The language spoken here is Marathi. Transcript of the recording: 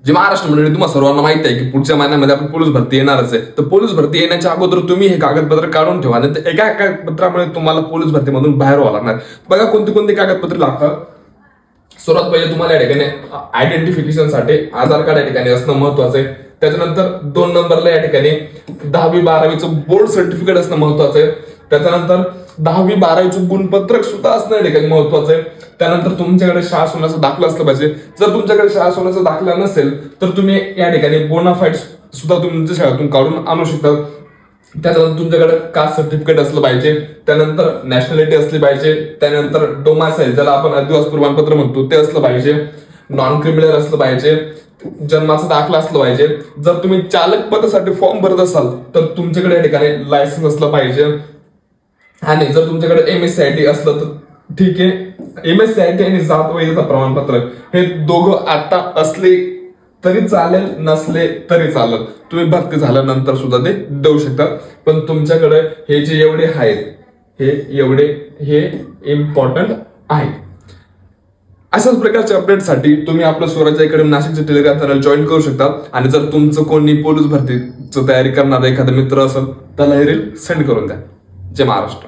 जे महाराष्ट्र मंडळी तुम्हाला सर्वांना माहिती आहे की पुढच्या महिन्यामध्ये आपण पोलीस भरती येणारच आहे. तर पोलीस भरती येण्याच्या अगोदर तुम्ही हे कागदपत्र काढून ठेवा, आणि एका कागदपत्रामुळे तुम्हाला पोलीस भरतीमधून बाहेर व्हावं लागणार. बघा कोणती कोणती कागदपत्रे लागतात. सर्वात पहिले तुम्हाला या ठिकाणी आयडेंटिफिकेशनसाठी आधार कार्ड या ठिकाणी असणं महत्वाचं आहे. त्याच्यानंतर 2 नंबरला या ठिकाणी 10वी 12वीचं बोर्ड सर्टिफिकेट असणं महत्वाचं आहे. त्याच्यानंतर 10वी 12वीचं गुणपत्रक सुद्धा असणं या ठिकाणी महत्वाचं आहे. त्यानंतर तुमच्याकडे शाळा सोडण्याचा दाखला असला पाहिजे. जर तुमच्याकडे शाळा सोडण्याचा दाखला नसेल तर तुम्ही या ठिकाणी बोनाफाईड सुद्धा तुमच्या शाळेतून काढून आणू शकता. त्याच्यानंतर तुमच्याकडे कास्ट सर्टिफिकेट असलं पाहिजे. त्यानंतर नॅशनॅलिटी असली पाहिजे. त्यानंतर डोमासाईल, ज्याला आपण आदिवासी प्रमाणपत्र म्हणतो, ते असलं पाहिजे. नॉन क्रिमिनल असलं पाहिजे. जन्माचा दाखला असला पाहिजे. जर तुम्ही चालक पदासाठी फॉर्म भरत असाल तर तुमच्याकडे या ठिकाणी लायसन्स असलं पाहिजे. आणि जर तुमच्याकडे MSCIT असलं तर ठीक आहे. MSCIT आणि जात वैधता प्रमाणपत्र हे दोघं आता असले तरी चालेल, नसले तरी चालेल. तुम्ही भरती झाल्यानंतर सुद्धा ते देऊ शकता. पण तुमच्याकडे हे जे एवढे आहेत हे इम्पॉर्टंट आहे. अशाच प्रकारच्या अपडेटसाठी तुम्ही आपलं स्वराज्य अकॅडमी नाशिकचे टेलिग्राम चॅनल जॉईन करू शकता. आणि जर तुमचं कोणी पोलीस भरतीची तयारी करणारा एखादा मित्र असेल त्याला हे रील सेंड करून द्या. जय महाराष्ट्र.